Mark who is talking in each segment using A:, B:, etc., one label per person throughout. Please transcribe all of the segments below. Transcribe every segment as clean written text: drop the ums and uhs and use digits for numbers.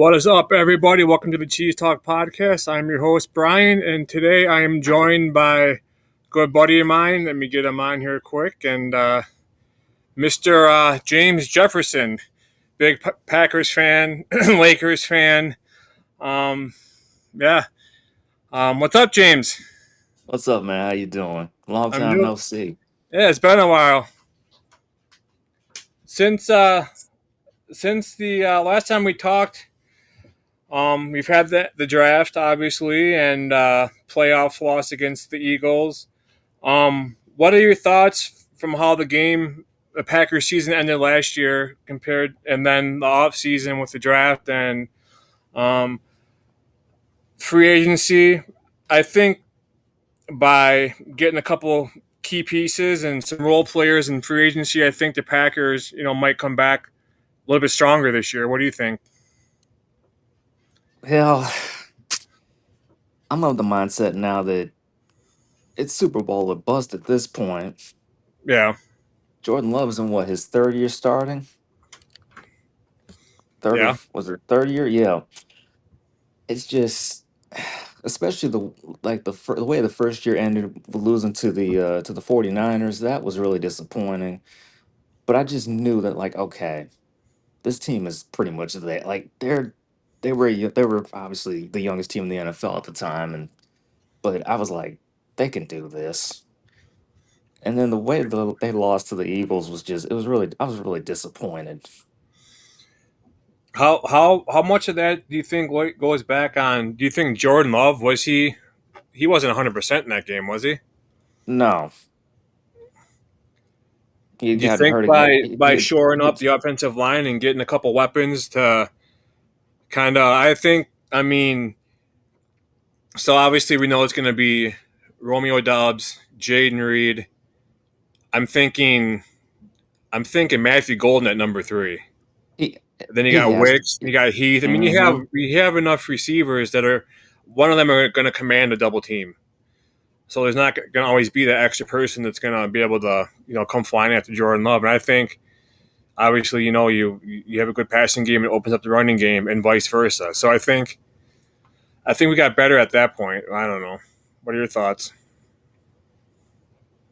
A: What is up, everybody? Welcome to the Cheese Talk Podcast. I'm your host, Brian, and today I am joined by a good buddy of mine. Let me get him on here quick. And Mr. James Jefferson, big Packers fan, Lakers fan. Um, yeah. What's up, James?
B: What's up, man? How you doing? Long
A: I'm
B: time
A: doing.
B: no see.
A: Yeah, it's been a while since the last time we talked. We've had the draft, obviously, and playoff loss against the Eagles. What are your thoughts from how the Packers season ended last year compared, and then the off season with the draft and um, free agency? I think by getting a couple key pieces and some role players in free agency, I think the Packers, might come back a little bit stronger this year. What do you think?
B: Hell, I'm of the mindset now that it's Super Bowl or bust at this point.
A: Yeah,
B: Jordan Love's in what, his third year starting? Third or
A: yeah,
B: was it third year? Yeah. It's just especially the way the first year ended with losing to the 49ers, that was really disappointing. But I just knew that okay, this team is pretty much there. They were obviously the youngest team in the NFL at the time, but I was like, they can do this. And then the way they lost to the Eagles was just it was really I was really disappointed.
A: How much of that do you think goes back on? Do you think Jordan Love he wasn't 100% in that game, was he?
B: No, he
A: Do you
B: got
A: think
B: hurt again.
A: by shoring up the offensive line and getting a couple weapons to kind of? So obviously we know it's going to be Romeo Doubs, Jaden Reed. I'm thinking I'm thinking Matthew Golden at number three.
B: he
A: Then you
B: he
A: got
B: has.
A: Wicks, you got Heath. I mean,
B: Hmm.
A: you have enough receivers that are one of them are going to command a double team. So there's not going to always be that extra person that's going to be able to come flying after Jordan Love. And I think obviously you have a good passing game, it opens up the running game, and vice versa. So I think we got better at that point. I don't know. What are your thoughts?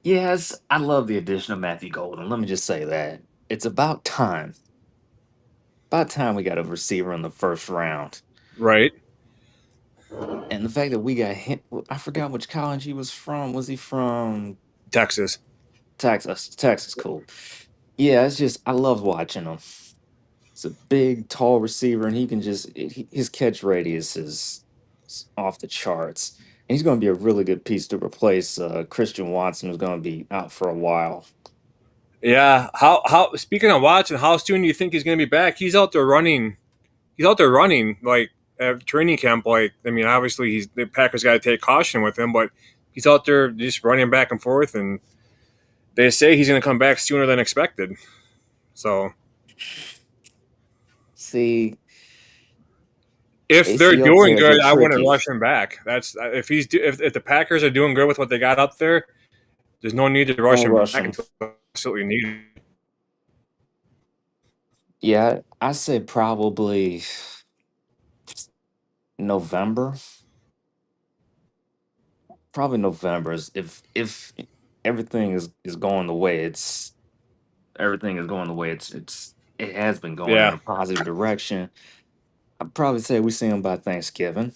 B: Yes, I love the addition of Matthew Golden. Let me just say that it's about time. About time we got a receiver in the first round.
A: Right,
B: And the fact that we got him, I forgot which college he was from. Was he from
A: Texas.
B: Texas? Texas, cool. Yeah, it's just I love watching him. He's a big, tall receiver, and he can his catch radius is off the charts. And he's going to be a really good piece to replace Christian Watson, who's going to be out for a while.
A: Yeah. How speaking of Watson, how soon do you think he's going to be back? He's out there running. He's out there running like at training camp. Like I mean, obviously the Packers got to take caution with him, but he's out there just running back and forth, and they say he's going to come back sooner than expected. So
B: See,
A: if they're
B: ACL
A: doing
B: tears are
A: good, I wouldn't
B: tricky.
A: rush him back. That's if the Packers are doing good with what they got up there, there's no need to rush
B: Don't
A: him
B: rush
A: back
B: him.
A: until absolutely needed.
B: Yeah, I say probably November. Probably November is if everything is going the way everything is going the way it has been going in
A: Yeah,
B: a positive direction. I'd probably say we see him by Thanksgiving.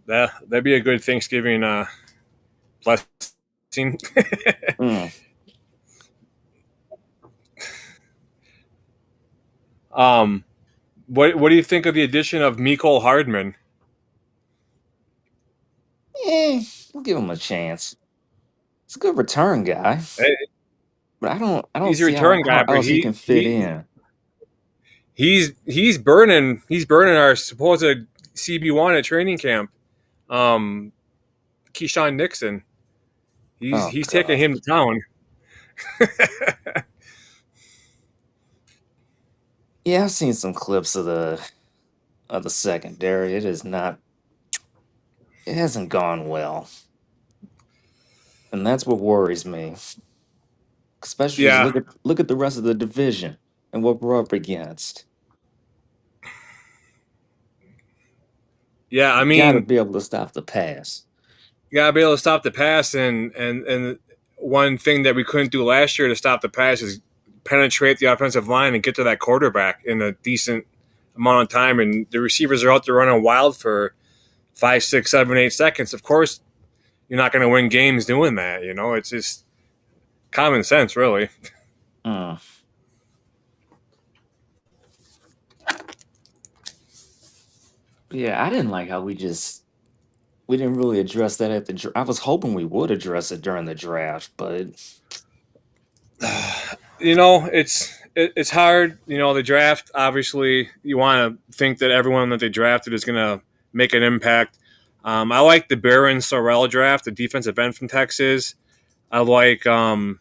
A: that'd be a good Thanksgiving blessing.
B: Mm.
A: um, what do you think of the addition of Mecole Hardman?
B: We'll give him a chance. It's a good return guy,
A: Eh,
B: but I don't
A: He's a
B: see how
A: return guy,
B: how
A: but
B: else he can fit in.
A: he's burning our supposed CB1 at training camp. Um, Keyshawn Nixon,
B: Oh
A: he's taking
B: God.
A: him to town.
B: Yeah, I've seen some clips of the secondary. It hasn't gone well. And that's what worries me. Especially because
A: Yeah,
B: look at the rest of the division and what we're up against.
A: Yeah, I
B: You got to
A: mean,
B: be able to stop the pass.
A: you gotta be able to stop the pass, and one thing that we couldn't do last year to stop the pass is penetrate the offensive line and get to that quarterback in a decent amount of time. And the receivers are out there running wild for 5, 6, 7, 8 seconds. Of course, you're not going to win games doing that. You know, it's just common sense, really.
B: Mm. Yeah, I didn't like how we didn't really address that at the. I was hoping we would address it during the draft, but
A: You know, it's hard. You know, the draft. Obviously, you want to think that everyone that they drafted is going to make an impact. I like the Barron Sorrell draft, the defensive end from Texas. I like Warren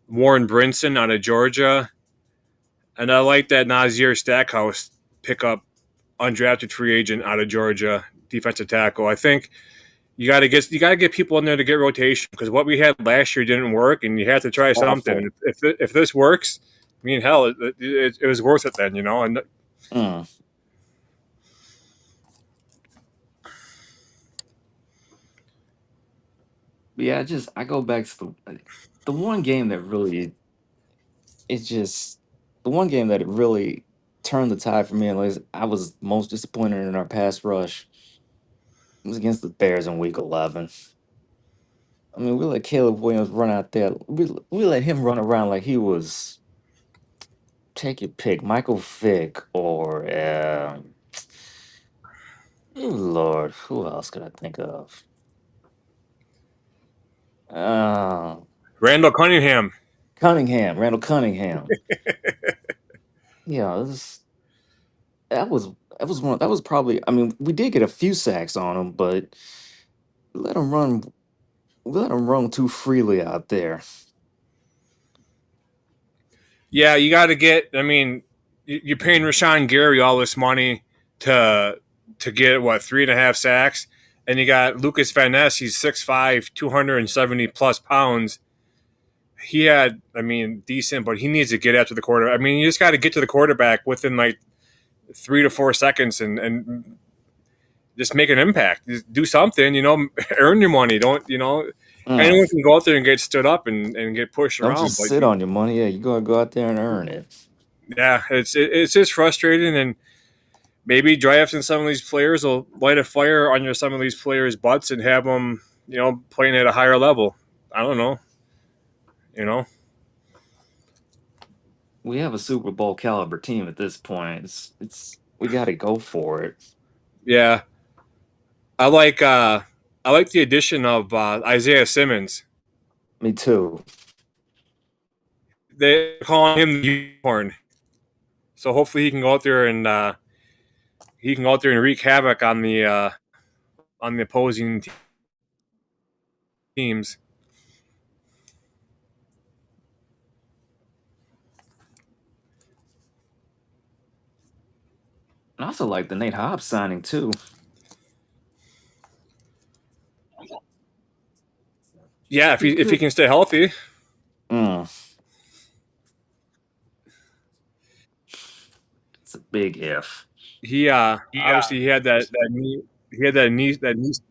A: Brinson out of Georgia, and I like that Nazir Stackhouse pickup, undrafted free agent out of Georgia, defensive tackle. I think you got to get people in there to get rotation because what we had last year didn't work, and you have to try something.
B: awful.
A: And if this works, I mean, hell, it was worth it then, you know. And
B: Mm. But yeah, I go back to the one game that really it's just the one game that it really turned the tide for me. And was I was most disappointed in our pass rush. It was against the Bears in Week 11. I mean, we let Caleb Williams run out there. We let him run around like he was take your pick, Michael Vick or oh Lord, who else could I think of? Uh,
A: Randall Cunningham,
B: Cunningham, Randall Cunningham. Yeah, that was that was probably. I mean, we did get a few sacks on him, but we let him run. We let him run too freely out there.
A: yeah, you got to get. I mean, you're paying Rashawn Gary all this money to to get what 3.5 sacks, and you got Lucas Van Ness. He's 6'5", 270 plus pounds. He had, I mean, decent, but he needs to get after the quarter. I mean, you just got to get to the quarterback within like 3 to 4 seconds and just make an impact. Just do something, you know, earn your money. Don't, you know,
B: Mm.
A: anyone can go out there and get stood up and get pushed
B: Don't
A: around.
B: just
A: But
B: sit on your money. Yeah, you gotta go out there and earn it.
A: yeah, it's just frustrating. And maybe drafting some of these players will light a fire under some of these players' butts and have them, you know, playing at a higher level. I don't know, you know.
B: We have a Super Bowl caliber team at this point. It's we got to go for it.
A: Yeah, I like uh I like the addition of Isaiah Simmons.
B: Me too.
A: They call him the unicorn. So hopefully he can go out there and wreak havoc on the opposing teams.
B: I also like the Nate Hobbs signing too.
A: Yeah,
B: He
A: if he
B: could.
A: can stay healthy,
B: Mm, it's a big if.
A: he obviously he had that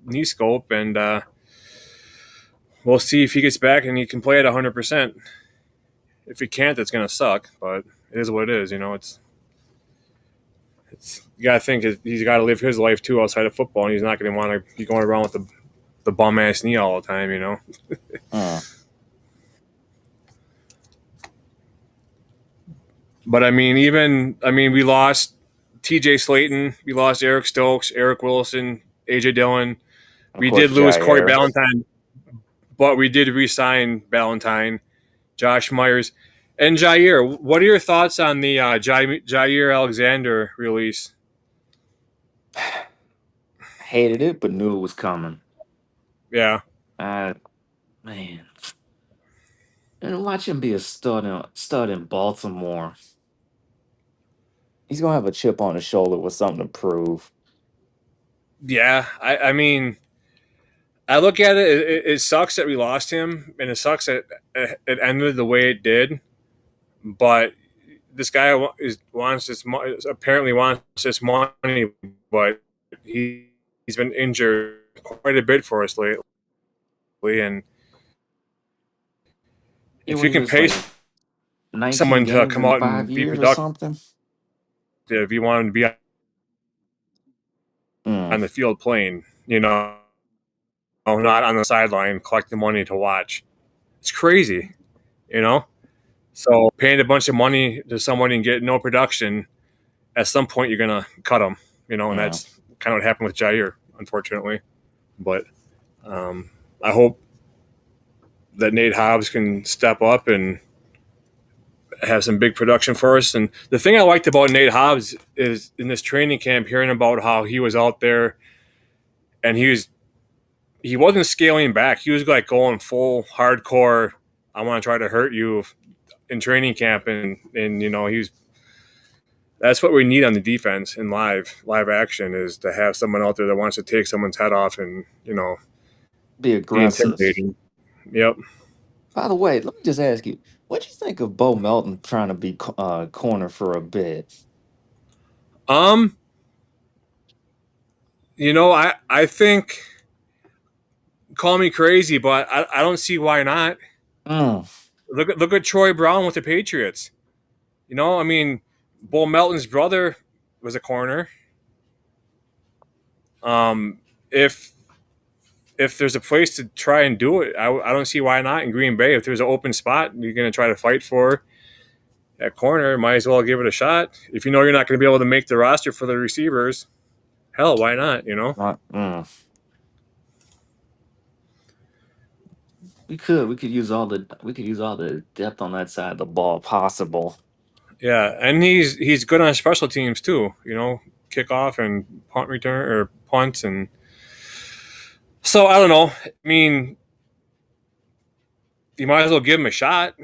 A: knee scope, and we'll see if he gets back and he can play at 100%. If he can't, it's gonna suck, but it is what it is. You know, it's you gotta think he's got to live his life too outside of football, and he's not gonna want to be going around with the bum ass knee all the time. You know.
B: Mm.
A: But I mean, we lost T.J. Slayton, we lost Eric Stokes, Eric Wilson, A.J. Dillon.
B: Of
A: We
B: course,
A: did lose Corey
B: Jair.
A: Ballantyne, but we did re-sign Ballantyne, Josh Myers, and Jair. What are your thoughts on the Jair Alexander release?
B: Hated it, but knew it was coming.
A: Yeah,
B: Uh, man, and watch him be a stud in Baltimore. He's gonna have a chip on his shoulder with something to prove.
A: yeah. I mean, I look at it, it sucks that we lost him, and it sucks that it ended the way it did. But this guy wants this apparently wants this money, but He's been injured quite a bit for us lately, and
B: Yeah,
A: if
B: what
A: you
B: he
A: can
B: missed
A: pay
B: like 19
A: someone to
B: games
A: come
B: in
A: out
B: five
A: and be
B: years or
A: productive,
B: something.
A: you want him to be
B: Mm,
A: on the field playing, not on the sideline collecting money to watch. It's crazy, you know. So paying a bunch of money to someone and get no production, at some point you're gonna cut them, and
B: yeah.
A: that's kind of what happened with Jair, unfortunately. But um, I hope that Nate Hobbs can step up and have some big production for us. And the thing I liked about Nate Hobbs is in this training camp, hearing about how he was out there and he wasn't scaling back. He was like going full hardcore. I want to try to hurt you in training camp, and he's that's what we need on the defense in live action is to have someone out there that wants to take someone's head off and
B: Be
A: be
B: aggressive.
A: intimidating. Yep.
B: By the way, let me just ask you, what you think of Bo Melton trying to be corner for a bit?
A: Um. I think call me crazy, but I don't see why not.
B: Mm,
A: Look at Troy Brown with the Patriots. I mean, Bull Melton's brother was a corner. Um, if if there's a place to try and do it, I don't see why not in Green Bay. If there's an open spot you're going to try to fight for at corner, might as well give it a shot. If you know you're not going to be able to make the roster for the receivers, hell, why not?
B: mm. We could use all the depth on that side of the ball possible.
A: Yeah, and he's good on special teams too. Kickoff and punt return or punts, and so I don't know. I mean, you might as well give him a shot.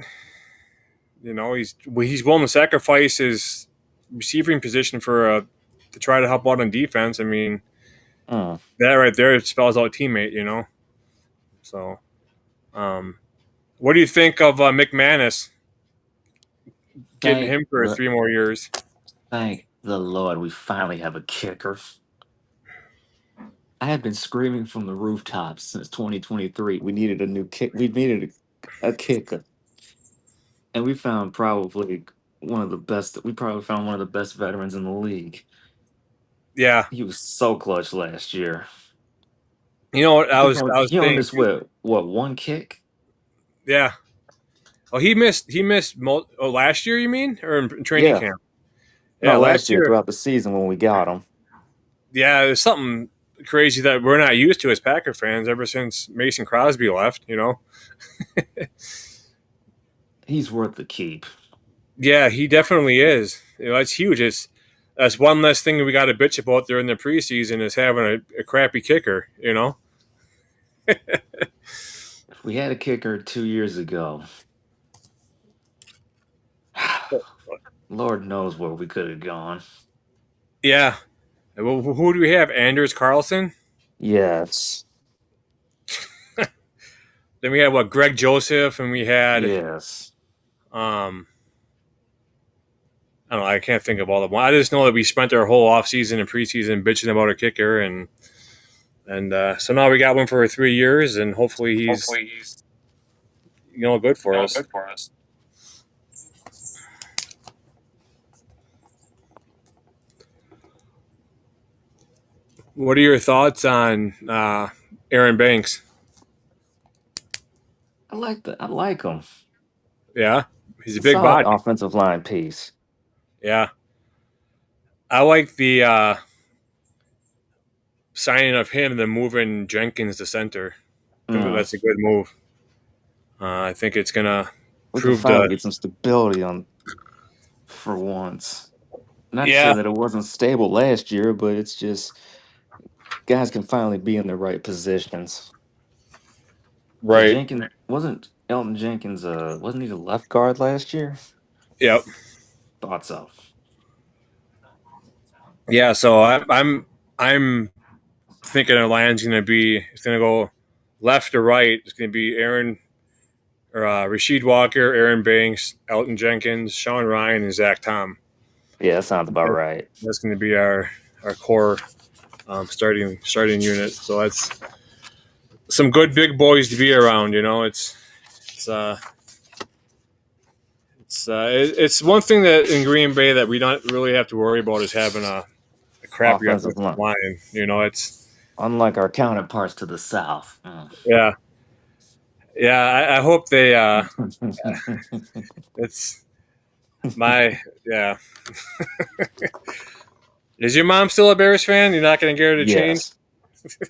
A: He's willing to sacrifice his receiving position to try to help out on defense. I mean,
B: Mm.
A: that right there spells out teammate. So, um, what do you think of McManus getting
B: Thank
A: him for
B: the
A: 3 more years?
B: thank the Lord, we finally have a kicker. I have been screaming from the rooftops since 2023. We needed a new kick. We needed a kicker, and we found probably one of the best. We probably found one of the best veterans in the league.
A: Yeah,
B: He was so clutch last year.
A: what I was
B: He only
A: saying
B: missed
A: too.
B: what one kick?
A: Yeah. Oh, he missed last year. You mean, or in training
B: Yeah,
A: camp? Yeah,
B: no, last
A: last
B: year
A: year.
B: throughout the season when we got him.
A: Yeah, there's something crazy that we're not used to as Packer fans ever since Mason Crosby left.
B: He's worth the keep.
A: Yeah, he definitely is. That's huge. That's one less thing we got to bitch about during the preseason is having a crappy kicker.
B: If we had a kicker 2 years ago, Lord knows where we could have gone.
A: Yeah. Well, who do we have? Anders Carlson.
B: Yes,
A: Then we had what? Greg Joseph, and we had
B: yes.
A: um. I don't know. I can't think of all of them. I just know that we spent our whole offseason and preseason bitching about a kicker, and so now we got one for 3 years, and hopefully he's
B: Hopefully he's
A: good for us.
B: good for us.
A: What are your thoughts on Aaron Banks?
B: I like that. I like him.
A: Yeah, he's a
B: He's a
A: big
B: solid
A: body.
B: offensive line piece.
A: Yeah, I like the signing of him, then moving Jenkins to center. I think
B: Mm.
A: that's a good move. I think it's gonna
B: We can
A: prove
B: finally
A: to
B: get some stability on for once. Not to say
A: yeah,
B: that it wasn't stable last year, but it's just guys can finally be in the right positions. Because
A: right.
B: Jenkins wasn't Elton Jenkins. Wasn't he the left guard last year?
A: Yep.
B: Thought so.
A: Yeah. So I'm thinking the line's gonna go left to right. It's gonna be Aaron or Rasheed Walker, Aaron Banks, Elton Jenkins, Sean Ryan, and Zach Tom.
B: Yeah, that sounds about right.
A: That's going to be our core starting unit. So that's some good big boys to be around. It's it's one thing that in Green Bay that we don't really have to worry about is having a crappy
B: Offensive
A: offensive
B: line,
A: line. It's
B: unlike our counterparts to the south.
A: yeah, yeah. I hope they. It's my yeah. Is your mom still a Bears fan? You're not going to get her to change?
B: Yes.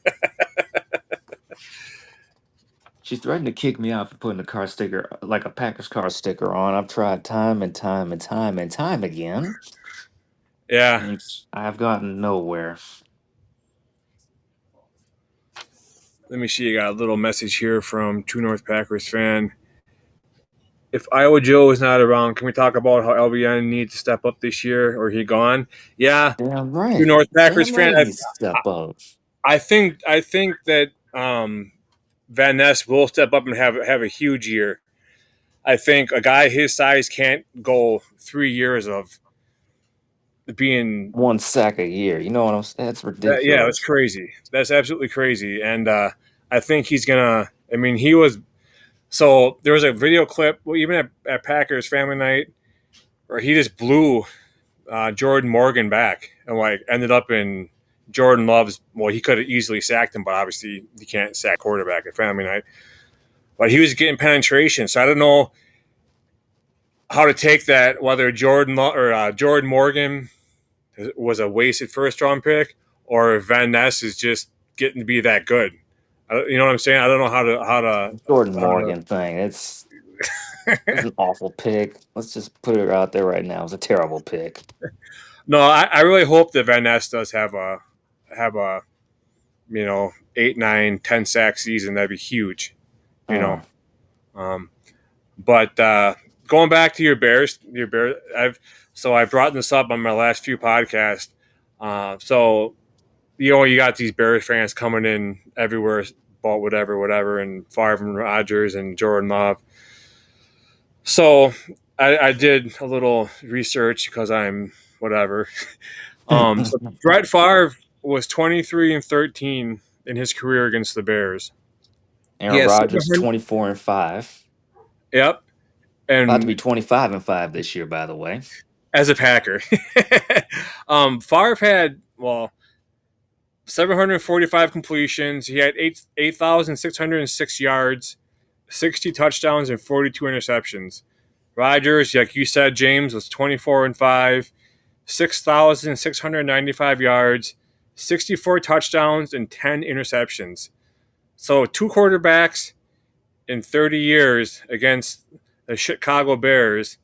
B: She threatened to kick me out for putting a car sticker, like a Packers car sticker on. I've tried time and time and time and time again,
A: Yeah.
B: and I've gotten nowhere.
A: Let me see. You got a little message here from True North Packers fan. If Iowa Joe is not around, can we talk about how LBN needs to step up this year, or he gone? Yeah,
B: Damn
A: True
B: right.
A: North Packers
B: Damn right
A: fan.
B: he needs to step up.
A: I think that Van Ness will step up and have a huge year. I think a guy his size can't go 3 years of being.
B: One sack a year. You know what I'm saying? That's
A: Yeah, that's
B: ridiculous.
A: crazy. That's absolutely crazy. And I think he's gonna. I mean, he was. So there was a video clip, well, even at Packers Family Night, where he just blew Jordan Morgan back and like ended up in Jordan Love's. Well, he could have easily sacked him, but obviously you can't sack quarterback at Family Night. But he was getting penetration, so I don't know how to take that. Whether Jordan Morgan was a wasted first round pick, or if Van Ness is just getting to be that good. You know what I'm saying? I don't know
B: Jordan
A: how to.
B: Morgan thing. It's an awful pick. Let's just put it out there right now. It's a terrible pick.
A: No, I really hope that Van Ness does have a 8, 9, 10 sack season. That'd be huge. You know,
B: Mm.
A: but going back to your Bears, I brought this up on my last few podcasts. So you got these Bears fans coming in everywhere about whatever, and Favre and Rodgers and Jordan Love. So I did a little research because I'm whatever. So Brett Favre was 23-13 in his career against the Bears.
B: Aaron
A: Yes,
B: Rodgers 24-5.
A: yep.
B: About to be
A: And
B: 25-5 this year, by the way.
A: as a Packer, Favre had 745 completions. He had 8,606 yards, 60 touchdowns, and 42 interceptions. Rodgers, like you said, James was 24-5, 6,695 yards, 64 touchdowns, and 10 interceptions. So 2 quarterbacks in 30 years against the Chicago Bears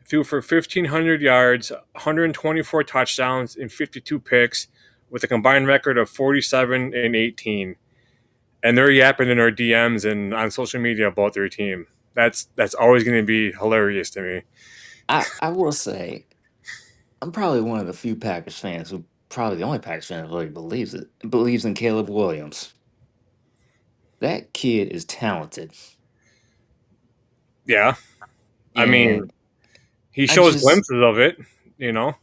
A: threw for 1,500 yards, 124 touchdowns, and 52 picks with a combined record of 47-18. And they're yapping in our DMs and on social media about their team. That's always going to be hilarious to me.
B: I will say, I'm probably one of the few Packers fans who probably the only Packers fan that really believes in Caleb Williams. That kid is talented.
A: Yeah, I mean,
B: And
A: he
B: I
A: shows
B: just
A: glimpses of it. You know.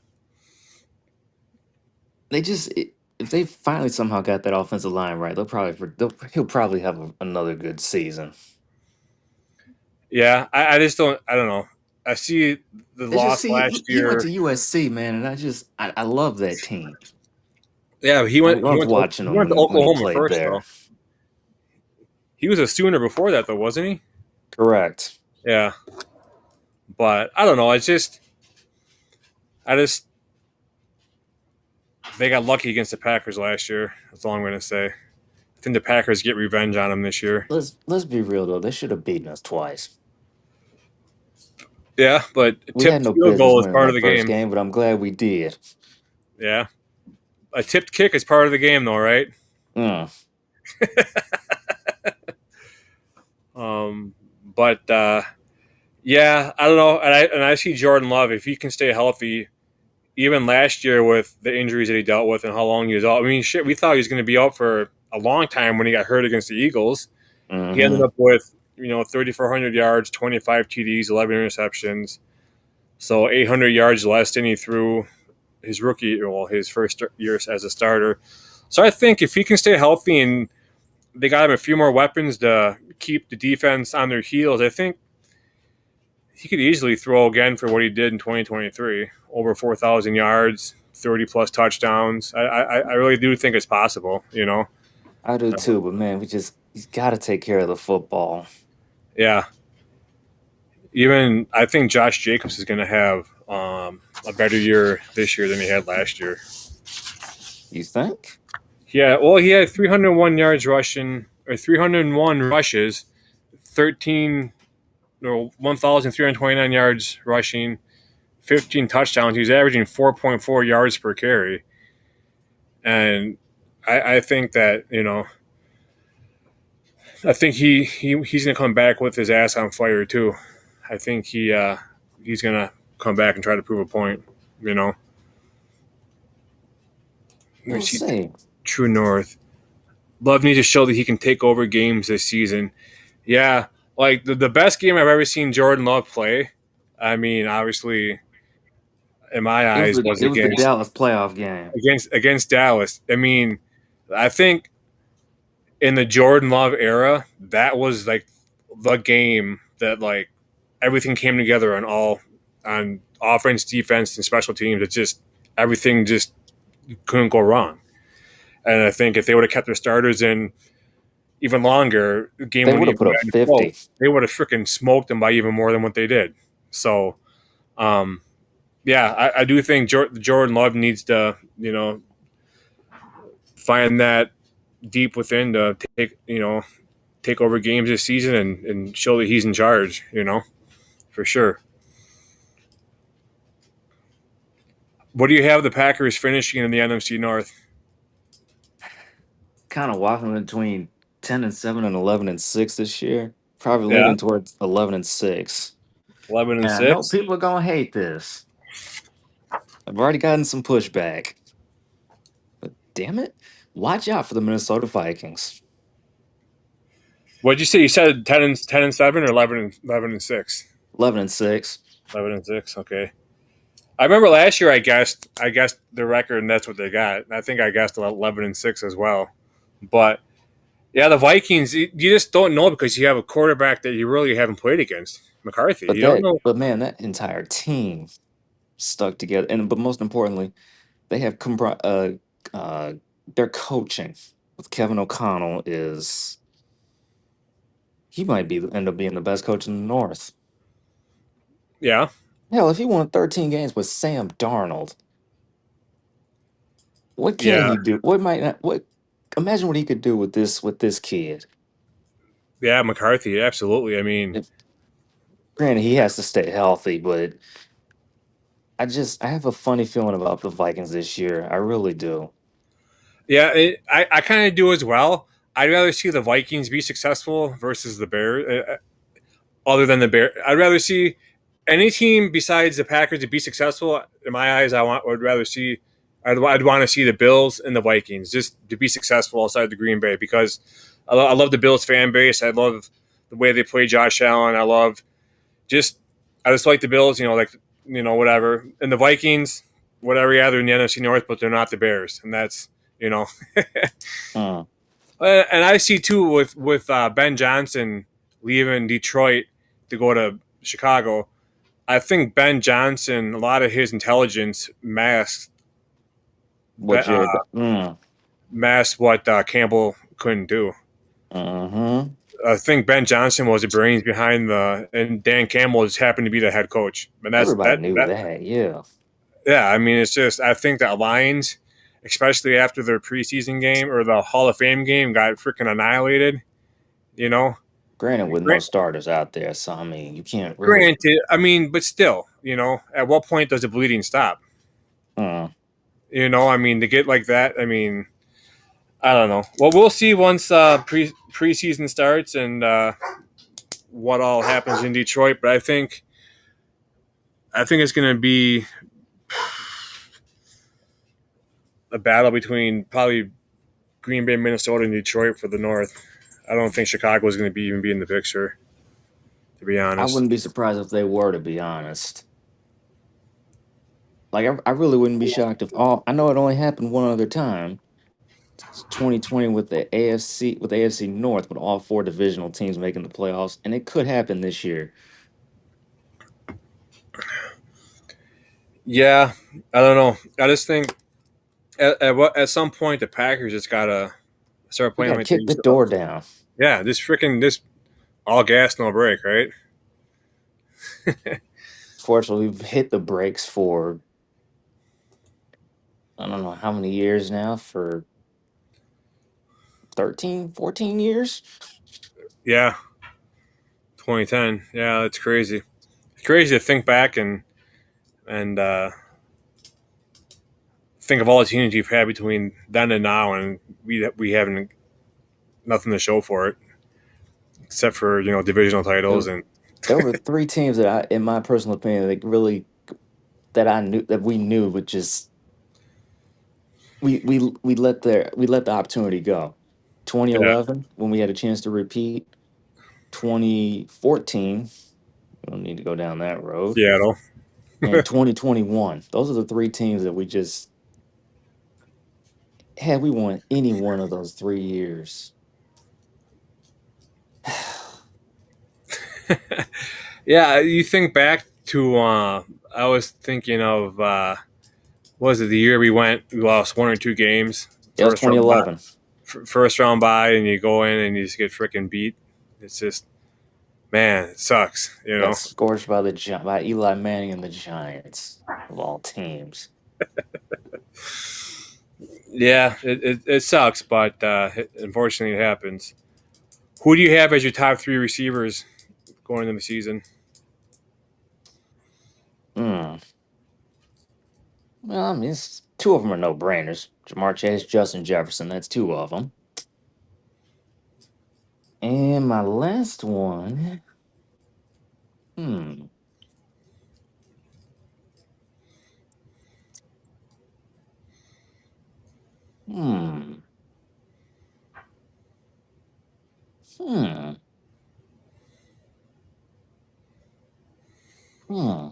B: if they finally somehow got that offensive line right, he'll probably have another good season.
A: Yeah, I just don't. I don't know. I see the
B: It's just
A: loss
B: see
A: last
B: he went
A: year.
B: to USC, man, and I love that team.
A: Yeah, he
B: I
A: went. He
B: loved
A: went to,
B: watching
A: he
B: him
A: went to
B: when he
A: Oklahoma
B: played
A: first,
B: there.
A: though. He was a Sooner before that, though, wasn't he?
B: Correct.
A: Yeah, but I don't know. I just they got lucky against the Packers last year. That's all I'm going to say. I think the Packers get revenge on them this year.
B: Let's be real though. They should have beaten us twice.
A: Yeah, but a
B: We had
A: tipped
B: no
A: field
B: business
A: goal is
B: winning
A: part of
B: that
A: the
B: first
A: game.
B: game, but I'm glad we did.
A: Yeah, a tipped kick is part of the game, though, right?
B: Mm.
A: But yeah, I don't know, and I see Jordan Love if he can stay healthy. Even last year with the injuries that he dealt with and how long he was out. I mean, shit, we thought he was going to be out for a long time when he got hurt against the Eagles. He ended
B: Hmm.
A: up with 3,400 yards, 25 TDs, 11 interceptions, so 800 yards less than he threw his first year as a starter. So I think if he can stay healthy and they got him a few more weapons to keep the defense on their heels, I think he could easily throw again for what he did in 2023, over 4,000 yards, 30 plus touchdowns. I really do think it's possible.
B: I do too, but man, he's got to take care of the football.
A: Yeah. Even I think Josh Jacobs is going to have a better year this year than he had last year.
B: You think?
A: Yeah, well, he had 301 yards rushing or 301 rushes, 13 or 1,329 yards rushing, 15 touchdowns. He's averaging 4.4 yards per carry, and I think that I think he's going to come back with his ass on fire too. I think he's going to come back and try to prove a point. You know, Let me
B: We'll
A: see.
B: see.
A: True North. Love needs to show that he can take over games this season. Yeah, like the best game I've ever seen Jordan Love play. I mean, obviously, in my eyes, was
B: It was the
A: against
B: Dallas playoff game.
A: against Dallas. I mean, I think in the Jordan Love era, that was like the game that like everything came together on offense, defense, and special teams. It just everything just couldn't go wrong. And I think if they would have kept their starters in even longer, the game
B: They
A: wouldn't
B: would have
A: even
B: put up
A: been close.
B: 50.
A: They would have freaking smoked them by even more than what they did. So, um, yeah, I do think Jordan Love needs to, find that deep within to take over games this season and show that he's in charge, for sure. What do you have the Packers finishing in the NFC North?
B: Kind of walking between 10-7 and 11-6 this year. Probably
A: Yeah,
B: leaning towards 11-6.
A: 11 and
B: And I know
A: 6.
B: people are gonna hate this. I've already gotten some pushback. But damn it, watch out for the Minnesota Vikings.
A: What'd you say? You said 10 and 7 or 11 and 6?
B: 11-6.
A: 11 and 6. Okay. I remember last year I guessed the record and that's what they got. I think I guessed 11 and 6 as well. But yeah, the Vikings you just don't know because you have a quarterback that you really haven't played against, McCarthy.
B: But
A: You don't know.
B: that entire team stuck together. But most importantly, they have uh, their coaching with Kevin O'Connell is he might end up being the best coach in the North.
A: Yeah,
B: Hell, if he won 13 games with Sam Darnold, what can
A: yeah,
B: he do? What might not what imagine what he could do with this kid.
A: yeah, McCarthy. Absolutely. I mean,
B: If, Granted, he has to stay healthy, but I have a funny feeling about the Vikings this year. I really do.
A: yeah, I kind of do as well. I'd rather see the Vikings be successful versus the Bears. Other than the Bears, I'd rather see any team besides the Packers to be successful. In my eyes, would rather see. I'd want to see the Bills and the Vikings just to be successful outside the Green Bay because I love the Bills fan base. I love the way they play Josh Allen. Just I just like the Bills. Whatever. And the Vikings, whatever. Yeah, they're in the NFC North, but they're not the Bears, and that's you know.
B: Mm.
A: And I see too with Ben Johnson leaving Detroit to go to Chicago. I think Ben Johnson, a lot of his intelligence
B: What Jared?
A: masked what Campbell couldn't do.
B: Mm-hmm.
A: I think Ben Johnson was the brains behind and Dan Campbell just happened to be the head coach. And that's
B: Everybody knew that. Yeah.
A: yeah. I mean, it's just I think that Lions, especially after their preseason game or the Hall of Fame game, got freaking annihilated. You know,
B: Granted, with no starters out there, so I mean, you can't really.
A: granted, I mean, but still, at what point does the bleeding stop?
B: Mm.
A: I mean, to get like that, I mean, I don't know. Well, we'll see once preseason starts and what all happens in Detroit. But I think it's going to be a battle between probably Green Bay, Minnesota, and Detroit for the North. I don't think Chicago is going to even be in the picture, to be
B: I
A: honest.
B: wouldn't be surprised if they were, to be honest. Like I really wouldn't be shocked if all. I know it only happened one other time, 2020 with the AFC North with all four divisional teams making the playoffs, and it could happen this year.
A: Yeah, I don't know. I just think at some point the Packers just gotta start
B: We
A: playing
B: got to
A: like they
B: kick the
A: used to.
B: door down.
A: Yeah, this all gas no break, right?
B: Fortunately, we've hit the brakes for I don't know how many years now, for 13, 14 years.
A: Yeah, 2010. Yeah, that's crazy. It's crazy to think back and think of all the teams you've had between then and now, and we haven't nothing to show for it except for divisional titles
B: There,
A: and
B: there were three teams that in my personal opinion, like really that we knew would just we let the opportunity go.
A: yeah,
B: 2011 when we had a chance to repeat. 2014, we don't need to go down that road.
A: Seattle.
B: And 2021. Those are the three teams that we just had we won any one of those 3 years.
A: Yeah, you think back to I was thinking of what was it the year we lost one or two games
B: It was
A: first round bye,
B: 2011.
A: first round bye, and you go in and you just get freaking beat. It's just, man, it sucks.
B: Got scorched by by Eli Manning and the Giants of all teams.
A: Yeah, it sucks, but unfortunately it happens. Who do you have as your top three receivers going into the season?
B: Hmm. Well, I mean, two of them are no brainers. Jamar Chase, Justin Jefferson. That's two of them. And my last one. Hmm. Hmm. Hmm. Hmm.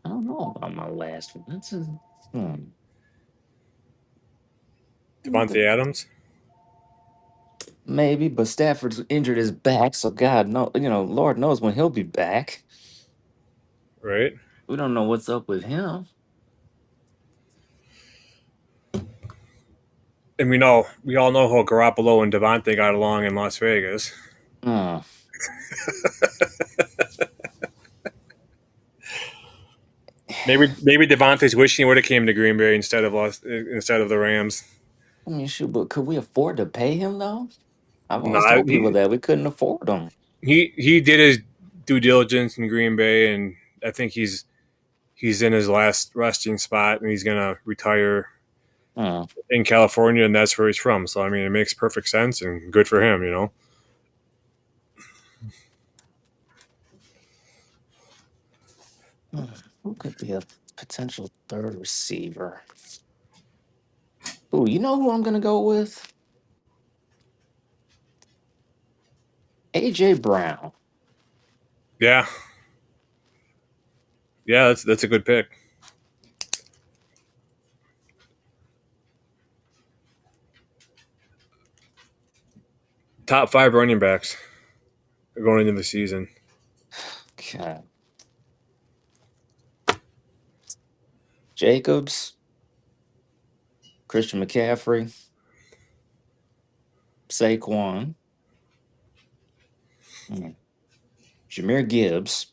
B: I don't know about my last one. That's a hmm.
A: Devontae Adams,
B: Maybe, but Stafford's injured his back, so God no, Lord knows when he'll be back.
A: right?
B: We don't know what's up with him.
A: And we all know how Garoppolo and Devontae got along in Las Vegas.
B: Hmm.
A: Maybe Devontae's wishing he would have came to Green Bay instead of the Rams.
B: I mean, shoot, but could we afford to pay him though? I've
A: No,
B: always told people that we couldn't afford him.
A: he did his due diligence in Green Bay, and I think he's in his last resting spot, and he's gonna retire
B: Hmm.
A: in California, and that's where he's from. So I mean, it makes perfect sense and good for him.
B: Hmm. Who could be a potential third receiver? Ooh, you know who I'm gonna go with? AJ Brown.
A: Yeah, yeah, that's a good pick. Top five running backs going into the season.
B: Okay. Jacobs, Christian McCaffrey, Saquon, hmm, Jameer Gibbs,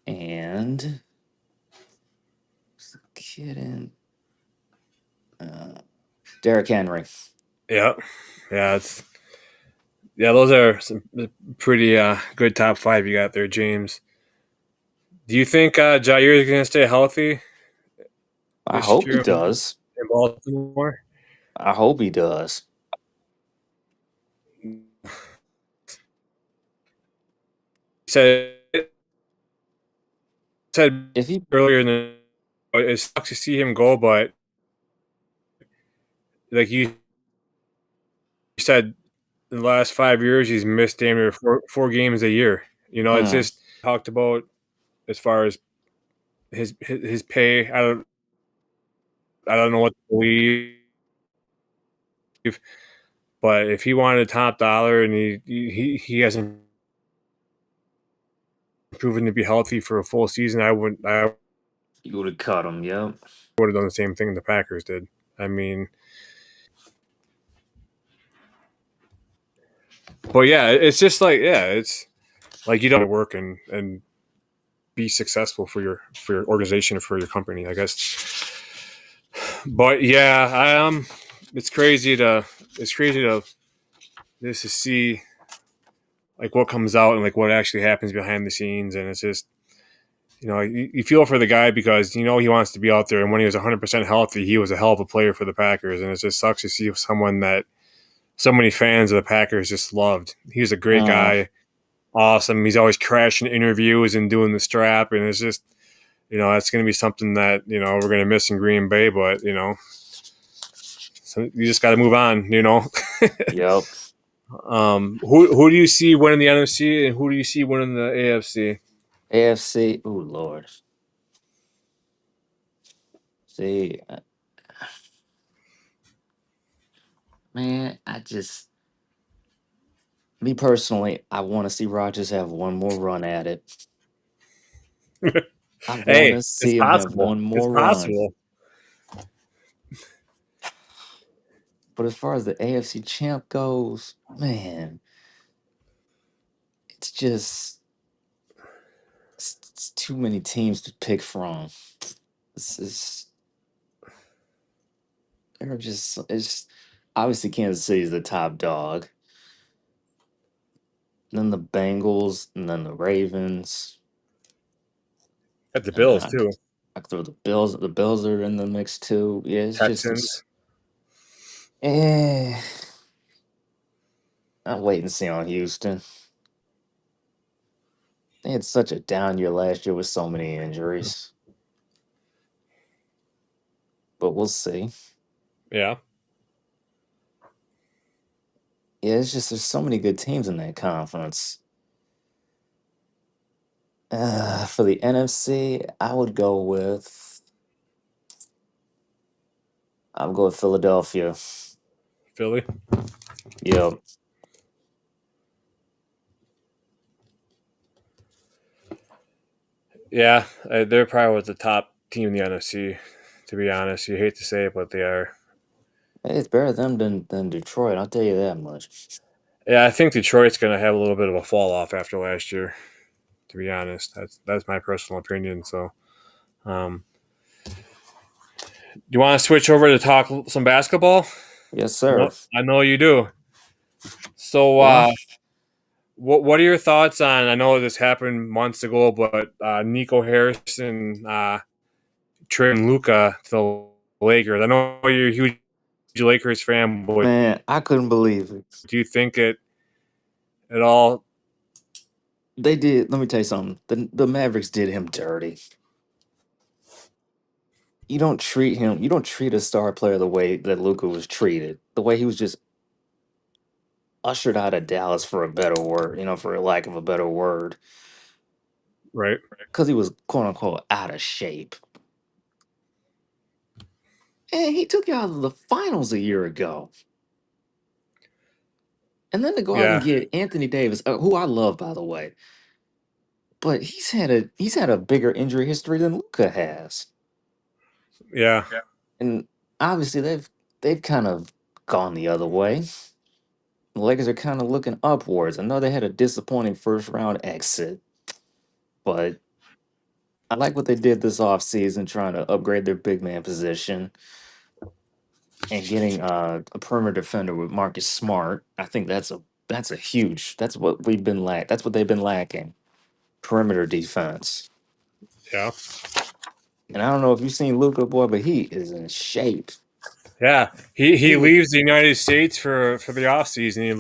B: and kid in Derrick Henry.
A: Yeah, yeah, those are some pretty good top five you got there, James. Do you think Jair is going to stay healthy
B: I
A: this
B: hope he
A: year
B: does.
A: in Baltimore?
B: I hope he does.
A: Said said
B: If he,
A: earlier in the it sucks to see him go, but like you said, in the last 5 years he's missed damn near four games a year. It's
B: hmm,
A: just talked about as far as his pay. I don't. I don't know what to believe. But if he wanted a top dollar and he hasn't proven to be healthy for a full season, I would
B: You would have cut him, yep.
A: have done the same thing the Packers did. I mean, but yeah, it's just like it's like you don't work and be successful for your organization or for your company, I guess. But yeah, it's crazy to just to see like what comes out and like what actually happens behind the scenes, and it's just you feel for the guy because he wants to be out there, and when he was 100% healthy, he was a hell of a player for the Packers, and it just sucks to see someone that so many fans of the Packers just loved. He was a great guy, awesome. He's always crashing interviews and doing the strap, and it's just that's going to be something that we're going to miss in Green Bay, but so you just got to move on.
B: Yep.
A: Who do you see winning the NFC, and who do you see winning the AFC?
B: AFC. Oh Lord. See, man, me personally, I want to see Rodgers have one more run at it. I want
A: Hey,
B: to
A: it's
B: see him have
A: possible.
B: one
A: It's
B: more run.
A: possible.
B: But as far as the AFC champ goes, man, it's just it's too many teams to pick from. This is they're just it's obviously Kansas City is the top dog. Then the Bengals, and then the Ravens,
A: At the
B: and then
A: Bills too.
B: I could throw the Bills. The Bills are in the mix too. Yeah, it's just
A: Texans.
B: eh. I'll wait and see on Houston. They had such a down year last year with so many injuries, but we'll see.
A: Yeah.
B: Yeah, it's just there's so many good teams in that conference. For the NFC, I would go with Philadelphia.
A: Philly.
B: Yep.
A: Yeah, they're probably the top team in the NFC. To be honest, you hate to say it, but they are.
B: Hey, it's better them than Detroit. I'll tell you that much.
A: Yeah, I think Detroit's going to have a little bit of a fall off after last year. To be honest, that's my personal opinion. So, do you want to switch over to talk some basketball?
B: Yes, sir.
A: I know you do. So,
B: Well,
A: what are your thoughts on? I know this happened months ago, but Nico Harrison trading Luca to the Lakers. I know you're a huge Lakers fan, but
B: man, I couldn't believe it.
A: do you think it at all?
B: They did. Let me tell you something. The Mavericks did him dirty. You don't treat a star player the way that Luca was treated. The way he was just ushered out of Dallas for a better word, for a lack of a better word,
A: Right?
B: because he was quote unquote out of shape. And he took you out of the finals a year ago. And then to go out and
A: Yeah,
B: get Anthony Davis, who I love by the way, but he's had a bigger injury history than Luca has.
A: yeah,
B: And obviously they've kind of gone the other way. The Lakers are kind of looking upwards. I know they had a disappointing first round exit, but I like what they did this offseason, trying to upgrade their big man position and getting a perimeter defender with Marcus Smart. I think that's a huge. That's what they've been lacking. Perimeter defense.
A: yeah,
B: And I don't know if you've seen Luca boy, but he is in shape.
A: yeah. He
B: He look
A: leaves the United States for the off season.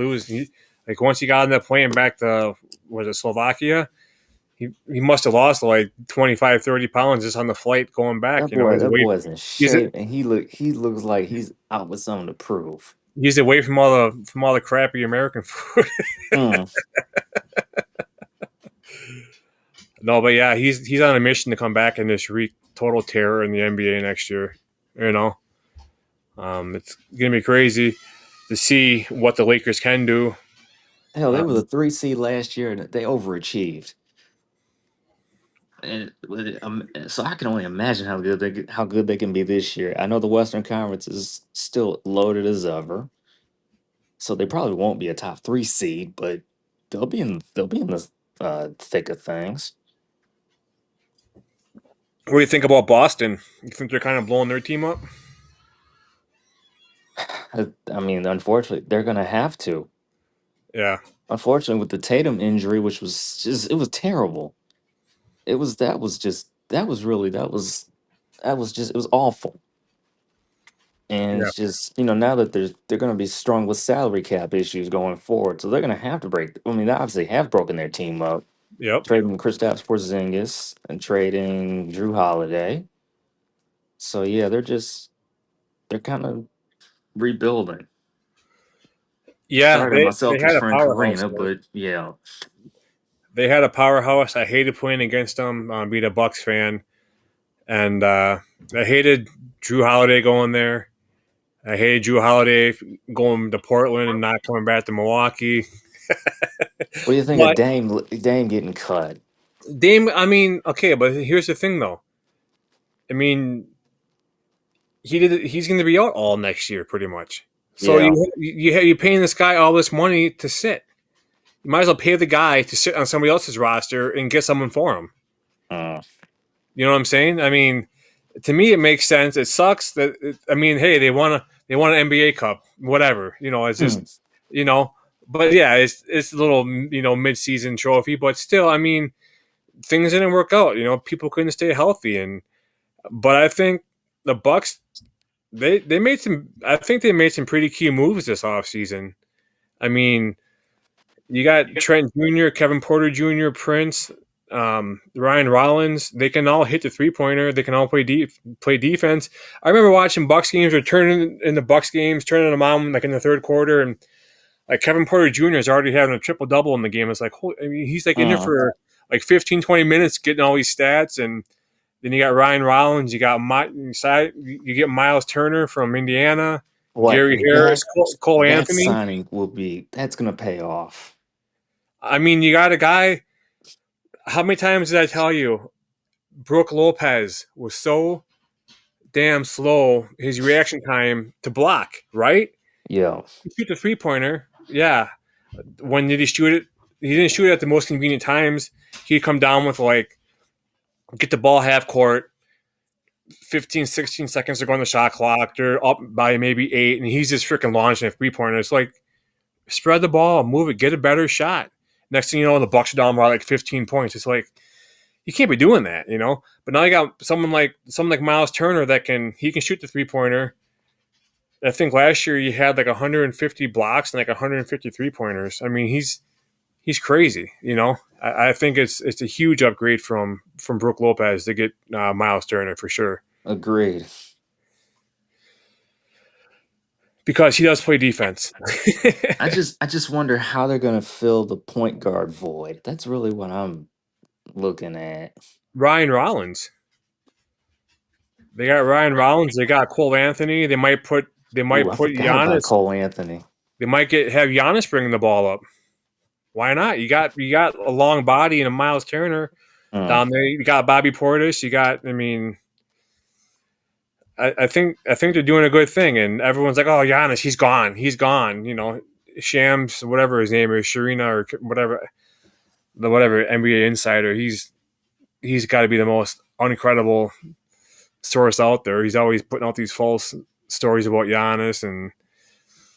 A: Like once he got in that plane back to was it Slovakia? He must have lost like 25, 30 pounds just on the flight going back. He's
B: that
A: away.
B: boy's in
A: He's
B: shape, and he looks like he's out with something to prove.
A: he's away from all the crappy American food.
B: Mm.
A: No, but yeah, he's on a mission to come back and just wreak total terror in the NBA next year. You know, it's gonna be crazy to see what the Lakers can do.
B: Hell, they were the
A: Um,
B: 3 seed last year and they overachieved. And so I can only imagine how good they can be this year. I know the Western Conference is still loaded as ever, so they probably won't be a top 3 seed, but they'll be in the thick of things.
A: what do you think about Boston? You think they're kind of blowing their team up?
B: I mean, unfortunately, they're gonna have to.
A: Yeah,
B: Unfortunately, with the Tatum injury, which was just it was terrible. That was just it was awful. And
A: yeah,
B: it's just, now that they're going to be strong with salary cap issues going forward, so they're going to have to break. I mean, they obviously have broken their team up,
A: yep,
B: trading Kristaps Porzingis and trading Drew Holiday. So yeah, they're kind of rebuilding.
A: yeah.
B: Sorry to my
A: They had
B: Celtics
A: a
B: friend
A: powerhouse.
B: Karina, but yeah,
A: They had a powerhouse. I hated playing against them. Being a Bucks fan, and I hated Drew Holiday going there. I hated Drew Holiday going to Portland and not coming back to Milwaukee.
B: what do you think of
A: But
B: Dame getting cut?
A: Dame, I mean, okay, but here's the thing, though. I mean, he's going to be out all next year, pretty much. So
B: Yeah,
A: you're paying this guy all this money to sit. You might as well pay the guy to sit on somebody else's roster and get someone for him.
B: uh,
A: You know what I'm saying? I mean, to me, it makes sense. It sucks that I mean, hey, they won an NBA Cup, whatever. It's
B: hmm,
A: just you know, but yeah, it's a little mid season trophy, but still, I mean, things didn't work out. People couldn't stay healthy, but I think the Bucks they made some. I think they made some pretty key moves this offseason. I mean, you got Trent Jr., Kevin Porter Jr., Prince, Ryan Rollins. They can all hit the 3-pointer. They can all play defense. I remember watching Bucks games or turning in the Bucks games, turning them on like in the third quarter, and like Kevin Porter Jr. is already having a triple double in the game. It's like, I mean, he's like in there
B: uh,
A: for like 15, 20 minutes getting all these stats, and then you got Ryan Rollins. You got you get Miles Turner from Indiana,
B: what
A: Gary Harris,
B: that
A: Cole
B: that
A: Anthony.
B: signing that's gonna pay off.
A: I mean, you got a guy. How many times did I tell you? Brooke Lopez was so damn slow. His reaction time to block, right?
B: Yeah.
A: He shoot the 3-pointer. Yeah. When did he shoot it? He didn't shoot it at the most convenient times. He'd come down with like get the ball half court, 15, 16 seconds to go on the shot clock. They're up by maybe 8, and he's just freaking launching a 3-pointer. It's like spread the ball, move it, get a better shot. Next thing you know, the Bucks are down by like 15 points. It's like you can't be doing that. But now you got someone like Miles Turner that he can shoot the 3-pointer. I think last year he had like 150 blocks and like 150 3-pointers. I mean, he's crazy. I think it's a huge upgrade from Brooke Lopez to get Miles Turner for sure
B: Agreed.
A: because he does play defense.
B: I just wonder how they're gonna fill the point guard void. That's really what I'm looking at.
A: Ryan Rollins. They got Ryan Rollins. They got Cole Anthony. They might put
B: Ooh, I forgot about
A: Giannis.
B: Cole Anthony.
A: They might have Giannis bringing the ball up. Why not? You got a long body and a Miles Turner
B: Mm.
A: down there. You got Bobby Portis. I mean, I think they're doing a good thing, and everyone's like, "Oh, Giannis, he's gone. He's gone." Shams, whatever his name is, Sharina or whatever NBA insider. He's got to be the most incredible source out there. He's always putting out these false stories about Giannis and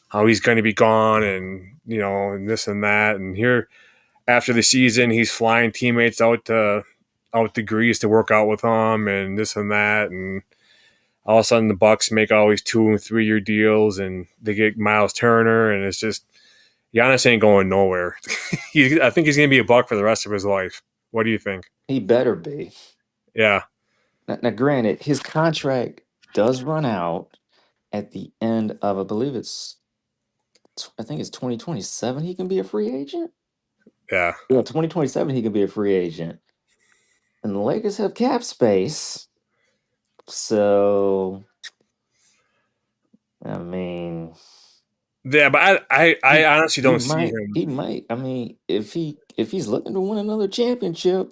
A: how he's going to be gone, and this and that. And here, after the season, he's flying teammates out to Greece to work out with him, and this and that, and all of a sudden the Bucks make all these 2 and 3 year deals, and they get Miles Turner, and it's just Giannis ain't going nowhere. I think he's going to be a Buck for the rest of his life. What do you think?
B: He better be.
A: Yeah,
B: Now, granted, his contract does run out at the end of, I think it's 2027. He can be a free agent.
A: yeah.
B: Yeah, 2027. He can be a free agent, and the Lakers have cap space, so mean,
A: Yeah, but I
B: he
A: honestly
B: he
A: don't see
B: might
A: him.
B: he might. I mean, if he's looking to win another championship,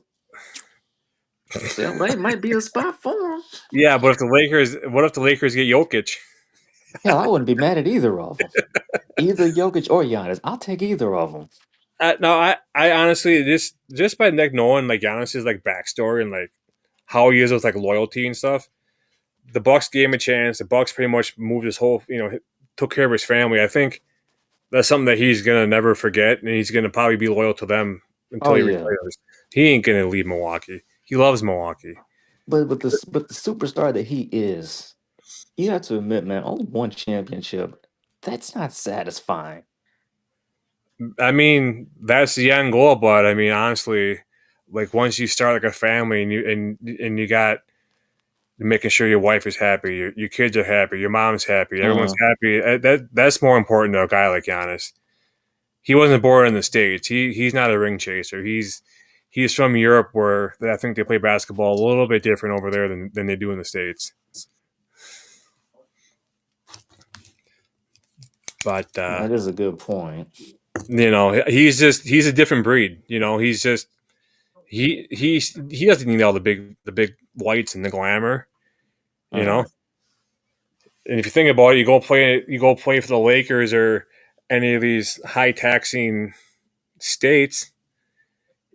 B: LA might be a spot for him.
A: Yeah, but what if the Lakers get Jokic?
B: Hell, I wouldn't be mad at either of them. Either Jokic or Giannis. I'll take either of them.
A: No, I honestly just by like knowing like Giannis's like backstory and like how he is with like loyalty and stuff, the Bucks gave him a chance. The Bucks pretty much moved his whole, took care of his family. I think that's something that he's gonna never forget, and he's gonna probably be loyal to them until
B: Oh
A: he
B: yeah,
A: retires. He ain't gonna leave Milwaukee. He loves Milwaukee.
B: but the superstar that he is, you have to admit, man, only one championship. That's not satisfying.
A: I mean, that's the end goal, but I mean, honestly, like once you start like a family and you got making sure your wife is happy, your kids are happy, your mom's happy, everyone's
B: Mm,
A: happy. That's more important to a guy like Giannis. He wasn't born in the States. He's not a ring chaser. He's from Europe, where I think they play basketball a little bit different over there than they do in the States. But
B: that is a good point.
A: he's a different breed. He's just he doesn't need all the big lights and the glamour. You know,
B: Mm.
A: and if you think about it, you go play for the Lakers or any of these high taxing states,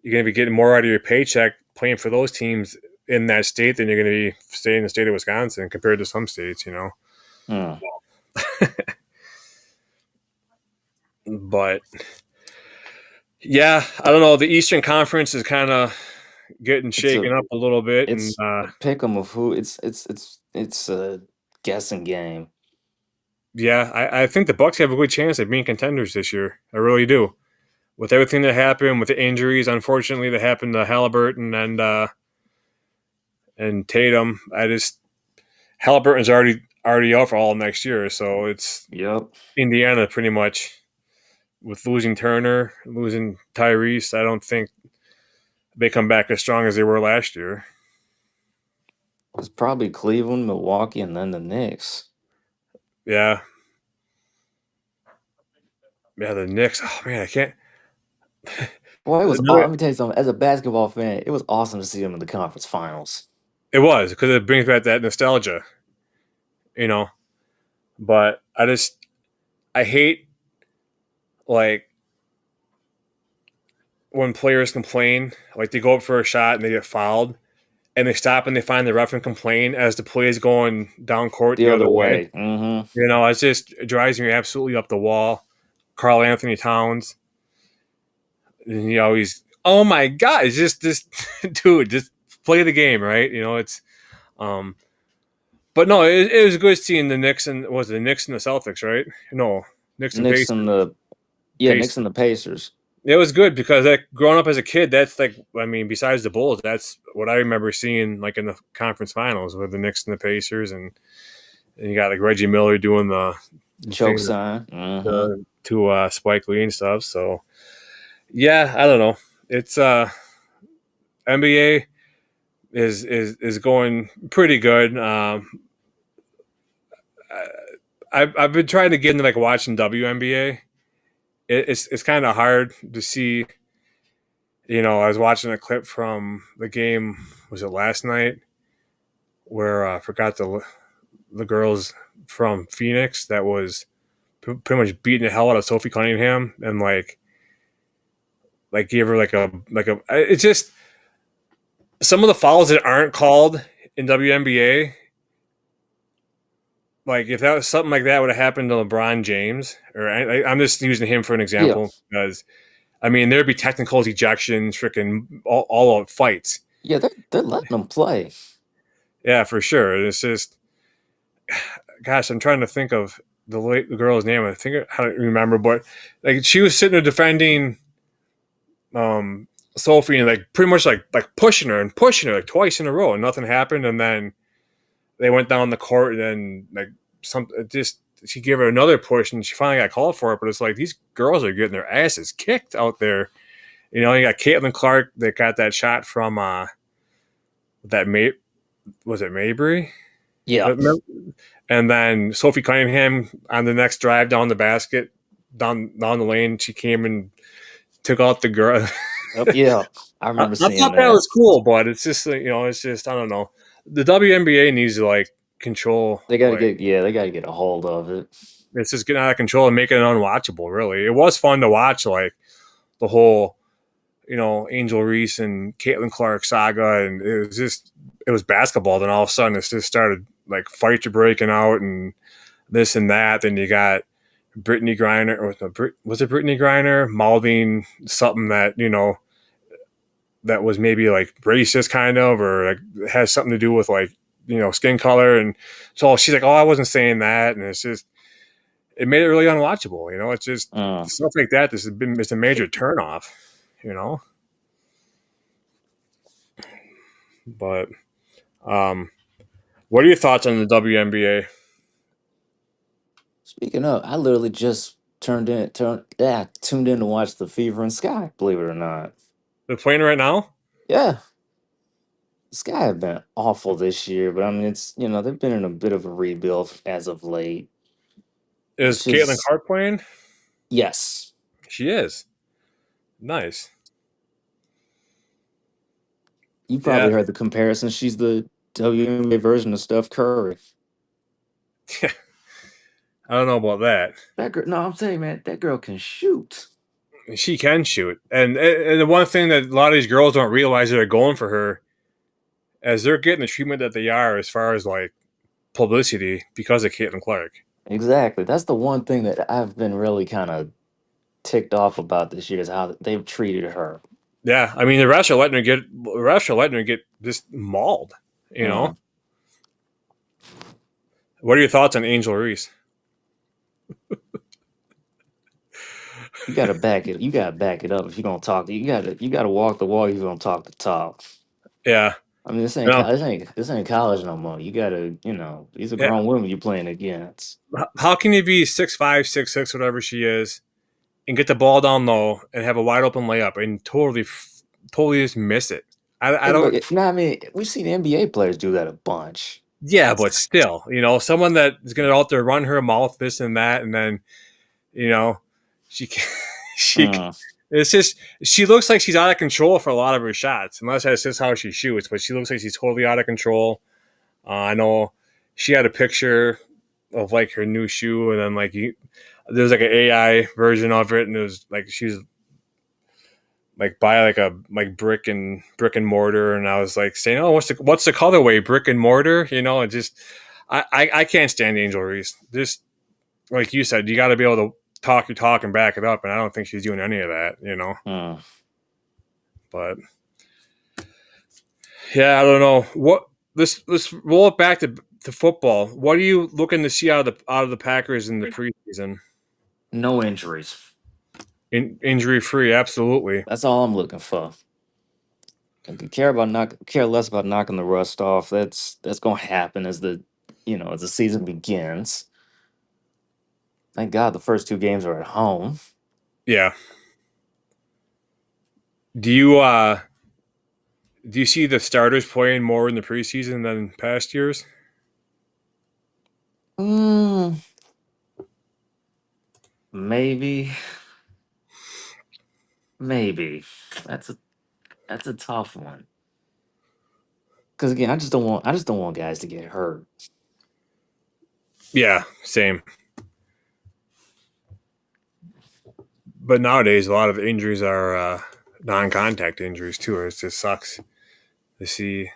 A: you're going to be getting more out of your paycheck playing for those teams in that state than you're going to be staying in the state of Wisconsin compared to some states.
B: Mm.
A: But yeah, I don't know. The Eastern Conference is kind of getting
B: It's a
A: shaken up a little bit, and
B: it's a pick 'em of who. It's a guessing game.
A: yeah, I think the Bucks have a good chance at being contenders this year. I really do. With everything that happened, with the injuries, unfortunately, that happened to Halliburton and Tatum, Halliburton's already out for all of next year, so it's
B: Yep.
A: Indiana pretty much with losing Turner, losing Tyrese. I don't think they come back as strong as they were last year.
B: It's probably Cleveland, Milwaukee, and then the Knicks.
A: Yeah, yeah, the Knicks. Oh man, I can't.
B: Boy, it was.
A: Another,
B: Let me tell you something. As a basketball fan, it was awesome to see them in the conference finals.
A: it was because it brings back that nostalgia, you know. But I hate like when players complain, like they go up for a shot and they get fouled, and they stop and they find the ref and complain as the play is going down court
B: The
A: the other
B: other
A: way.
B: way. Mm-hmm.
A: It drives me absolutely up the wall. Carl Anthony Towns, and he always, oh my god, it's just this dude, just play the game, right? Um, but no, it was good seeing the Knicks and was it the Knicks and the Celtics, right? No, Knicks and
B: Knicks
A: Pacers.
B: and the Knicks
A: Pacers.
B: and the Pacers.
A: It was good because like growing up as a kid, that's like I mean, besides the Bulls, that's what I remember seeing like in the conference finals with the Knicks and the Pacers, and you got like Reggie Miller doing the
B: Choke
A: thing
B: sign. Mm-hmm.
A: to Spike Lee and stuff. So yeah, I don't know. It's NBA is going pretty good. I've been trying to get into like watching WNBA. It's kind of hard to see. I was watching a clip from the game. Was it last night? Where I forgot the girls from Phoenix that was pretty much beating the hell out of Sophie Cunningham and like gave her like a. It's just some of the fouls that aren't called in WNBA. Like if that was something like that would have happened to LeBron James, or I'm just using him for an
B: Yeah.
A: example because I mean there'd be technicals, ejections, freaking all out fights.
B: Yeah, they're letting them play.
A: Yeah, for sure. It's just, gosh, I'm trying to think of the girl's name. I think I don't remember, but like she was sitting there defending Sophie and like pretty much like pushing her and pushing her like twice in a row, and nothing happened. And then they went down the court, and then like just she gave her another push, and she finally got called for it. But it's like these girls are getting their asses kicked out there. You got Caitlin Clark that got that shot from that was it Mabry?
B: Yeah,
A: And then Sophie Cunningham on the next drive down the basket, down the lane, she came and took out the girl.
B: yep, yeah. I
A: I,
B: remember
A: I
B: seeing
A: thought that
B: that.
A: was cool, but it's just it's just I don't know. The WNBA needs to like control,
B: They got to
A: like
B: get, yeah, they got to get a hold of it.
A: it's just getting out of control and making it unwatchable. Really, it was fun to watch, like the whole Angel Reese and Caitlin Clark saga, and it was basketball. Then all of a sudden, it just started like fights are breaking out and this and that. Then you got Brittany Griner, or was it Brittany Griner mouthing something that that was maybe like racist kind of, or like has something to do with like skin color, and so she's like, oh, I wasn't saying that, and it made it really unwatchable. It's just
B: Mm.
A: stuff like that. It's a major turnoff. You know, but what are your thoughts on the WNBA?
B: Speaking of, I literally just tuned in to watch the Fever and Sky. Believe it or not,
A: They're playing right now.
B: yeah, Sky have been awful this year, but I mean, it's they've been in a bit of a rebuild as of late.
A: Is
B: It's
A: Caitlin
B: just
A: Clark playing?
B: yes,
A: She is. Nice.
B: you
A: Yeah.
B: probably heard the comparison. She's the WNBA version of Steph Curry.
A: I don't know about that.
B: That girl, no, I'm saying, man, that girl can shoot.
A: She can shoot, and the one thing that a lot of these girls don't realize that are going for her, as they're getting the treatment that they are, as far as like publicity, because of Caitlin Clark.
B: Exactly. That's the one thing that I've been really kind of ticked off about this year is how they've treated her.
A: Yeah, I mean the refs are letting her get just mauled. You know,
B: Mm.
A: what are your thoughts on Angel Reese?
B: You gotta back it. You gotta back it up if you're gonna talk. You gotta walk the walk if you're gonna talk the talk.
A: Yeah,
B: I mean, this
A: you
B: ain't
A: know,
B: this ain't college no more. You gotta, these are
A: yeah.
B: grown women you're playing against.
A: How can you be 6'5", 6'6", whatever she is, and get the ball down low and have a wide open layup and totally just miss it? I
B: Hey,
A: don't.
B: look, I mean, we've seen NBA players do that a bunch.
A: Yeah, but still, someone that is going to out there run her mouth, this and that, and then you know, she can, she.
B: Mm.
A: It's just she looks like she's out of control for a lot of her shots, unless that's just how she shoots. But she looks like she's totally out of control. I know she had a picture of like her new shoe, and then like there's like an AI version of it, and it was like she's like buy like a like brick and mortar, and I was like saying, oh, what's the colorway, brick and mortar? It just I can't stand Angel Reese. Just like you said, you got to be able to talk your talk and back it up, and I don't think she's doing any of that.
B: Mm.
A: But yeah, I don't know what. Let's roll it back to football. What are you looking to see out of the Packers in the preseason?
B: No injuries.
A: Injury free, absolutely.
B: That's all I'm looking for. I could care less about knocking the rust off. That's gonna happen as the season begins. Thank God the first two games are at home.
A: Yeah. Do you see the starters playing more in the preseason than past years?
B: Mm, maybe, maybe. That's a that's a tough one. Because again, I just don't want guys to get hurt.
A: Yeah, same. But nowadays, a lot of injuries are non-contact injuries too. It just sucks to see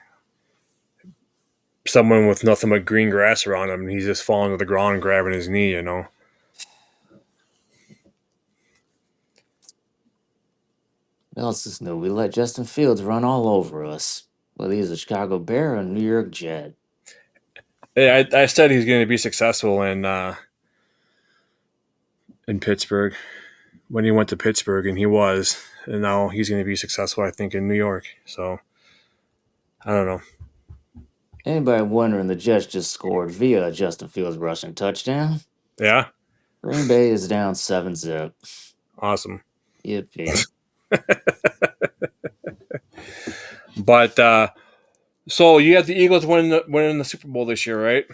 A: someone with nothing but green grass around him, and he's just falling to the ground and grabbing his knee.
B: What else is new? We let Justin Fields run all over us. Whether he's a Chicago Bear or a New York Jet.
A: Yeah, I said he's going to be successful in Pittsburgh when he went to Pittsburgh, and he was, and now he's going to be successful, I think, in New York. So I don't know.
B: Anybody wondering the Jets just scored via a Justin Fields rushing touchdown?
A: Yeah,
B: Green Bay is down 7-zip.
A: awesome.
B: Yippee.
A: But So you have the Eagles winning the Super Bowl this year, right?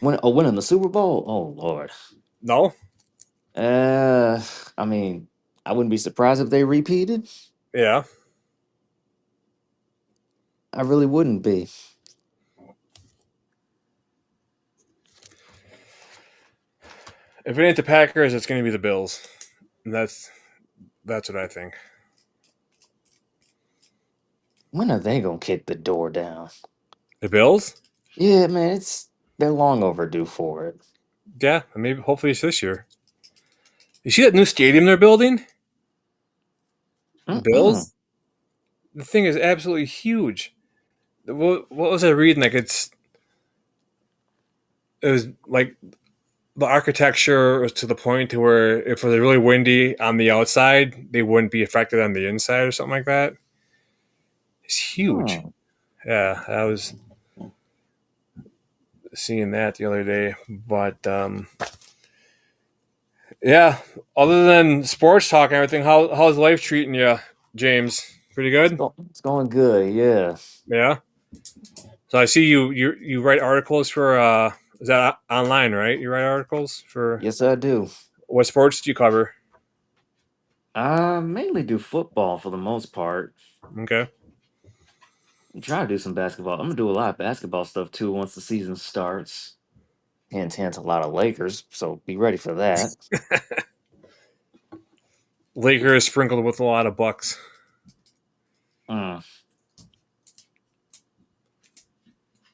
B: Winning the Super Bowl? Oh Lord.
A: No.
B: Uh, I mean, I wouldn't be surprised if they repeated.
A: Yeah.
B: I really wouldn't be.
A: If it ain't the Packers, it's going to be the Bills. And that's what I think.
B: When are they gonna kick the door down?
A: The Bills?
B: Yeah, man, they're long overdue for it.
A: Yeah, maybe hopefully it's this year. You see that new stadium they're building? The
B: Mm-mm.
A: Bills? The thing is absolutely huge. What was I reading? Like it was like the architecture was to the point to where if it was really windy on the outside, they wouldn't be affected on the inside or something like that. It's huge.
B: Hmm.
A: Yeah, I was seeing that the other day. But yeah, other than sports talk and everything, how's life treating you, James? Pretty good.
B: It's going good, yeah.
A: Yeah. So I see you write articles for is that online, right? You write articles for
B: Yes, I do.
A: what sports do you cover?
B: I mainly do football for the most part.
A: Okay.
B: I'm trying to do some basketball. I'm gonna do a lot of basketball stuff too once the season starts. Hint, hint, a lot of Lakers, so be ready for that.
A: Lakers sprinkled with a lot of Bucks.
B: Mm.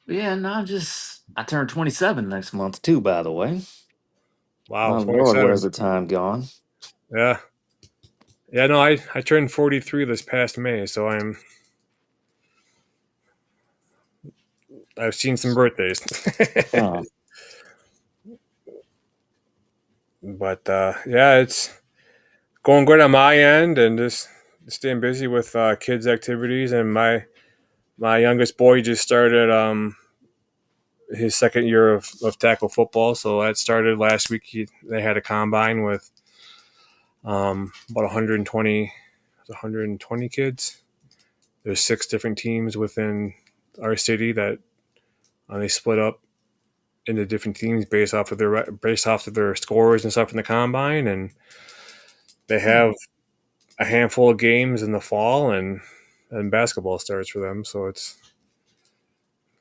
B: But yeah, no, I turn 27 next month too, by the way.
A: Wow,
B: My lord,
A: 27.
B: where's the time gone?
A: Yeah. Yeah, no, I turned 43 this past May, so I've seen some birthdays.
B: Mm.
A: But yeah, it's going good on my end and just staying busy with kids activities and my youngest boy just started his second year of tackle football. So that started last week. They had a combine with about 120 kids. There's 6 different teams within our city that they split up into different teams based off of their scores and stuff in the combine, and they have a handful of games in the fall, and basketball starts for them. So it's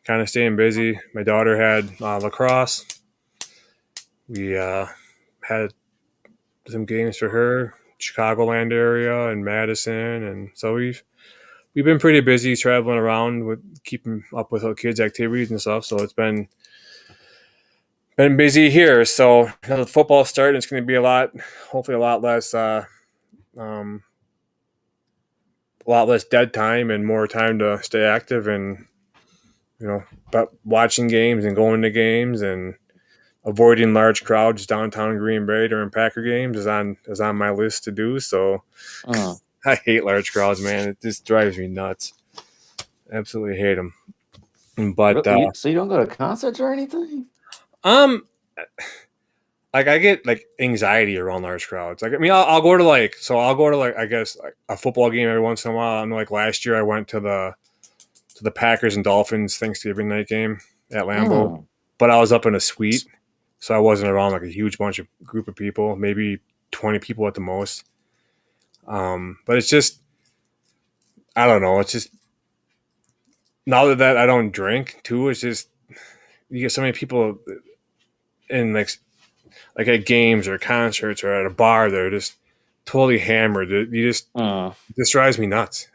A: kind of staying busy. My daughter had lacrosse. We had some games for her, Chicagoland area and Madison, and so we've been pretty busy traveling around with keeping up with our kids' activities and stuff. So it's been busy here. So now the football starting, it's going to be hopefully a um, lot less dead time and more time to stay active and but watching games and going to games and avoiding large crowds downtown Green Bay during Packer games is on my list to do. So
B: Mm.
A: I hate large crowds, man. It just drives me nuts. Absolutely hate them. But
B: So you don't go to concerts or anything?
A: um, like I get like anxiety around large crowds. Like I mean, I'll go to I guess like a football game every once in a while. I know like last year I went to the Packers and Dolphins Thanksgiving night game at Lambeau,
B: Mm.
A: but I was up in a suite, so I wasn't around like a huge group of people, maybe 20 people at the most. But it's just I don't know. It's just now that I don't drink too. It's just you get so many people in like at games or concerts or at a bar. They're just totally hammered.
B: Mm.
A: This drives me nuts.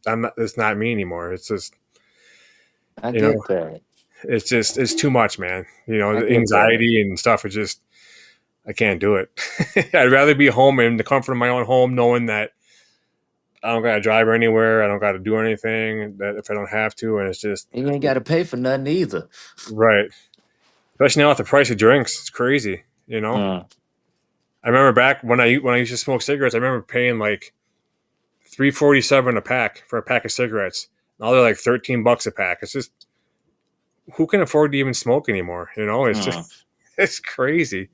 A: I'm not. It's not me anymore. It's just
B: I
A: you know
B: get that.
A: it's too much, man.
B: I
A: The
B: get that.
A: anxiety and stuff is just I can't do it. I'd rather be home in the comfort of my own home, knowing that I don't got to drive anywhere. I don't got to do anything that if I don't have to, and it's just
B: You ain't got to pay for nothing either.
A: right. Especially now with the price of drinks, it's crazy.
B: Mm.
A: I remember back when I used to smoke cigarettes. I remember paying like $3.47 a pack for a pack of cigarettes. Now they're like $13 a pack. It's just who can afford to even smoke anymore? It's just
B: Mm.
A: it's crazy.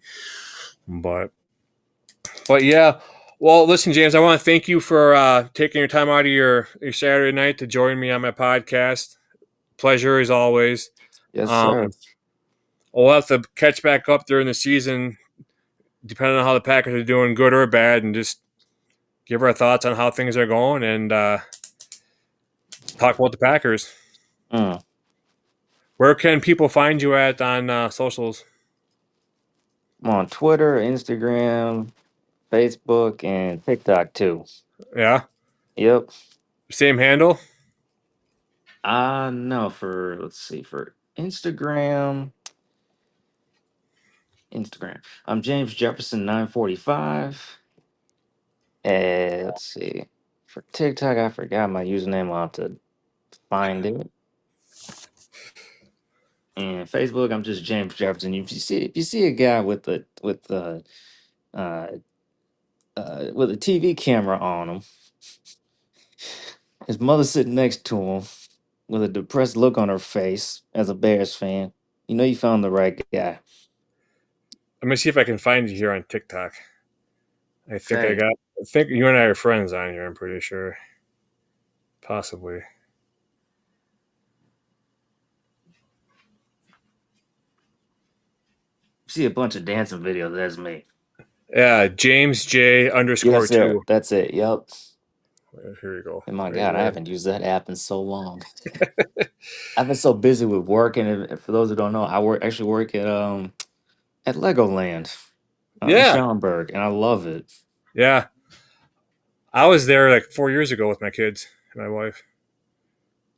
A: But yeah. Well, listen, James, I want to thank you for taking your time out of your Saturday night to join me on my podcast. pleasure as always.
B: Yes,
A: Um,
B: sir.
A: we'll have to catch back up during the season, depending on how the Packers are doing, good or bad, and just give our thoughts on how things are going and talk about the Packers.
B: Mm.
A: Where can people find you at on socials?
B: I'm on Twitter, Instagram, Facebook, and TikTok too.
A: Yeah,
B: Yep.
A: same handle.
B: No, for let's see, for Instagram. I'm James Jefferson 945. And let's see. For TikTok, I forgot my username. I'll have to find it. And Facebook, I'm just James Jefferson. If you see a guy uh, with a TV camera on him, his mother sitting next to him with a depressed look on her face as a Bears fan, you know you found the right guy.
A: Let me see if I can find you here on TikTok. I think I
B: Okay.
A: got. I think you and I are friends on here. I'm pretty sure, possibly.
B: See a bunch of dancing videos. That's me.
A: Yeah, James J underscore
B: Yes, sir.
A: two.
B: That's it. Yep.
A: Here we go.
B: And my
A: Right
B: God, I
A: there.
B: haven't used that app in so long. I've been so busy with work, and for those who don't know, I actually work at Legoland in
A: Yeah,
B: Schaumburg, and I love it.
A: yeah. I was there like 4 years ago with my kids and my wife.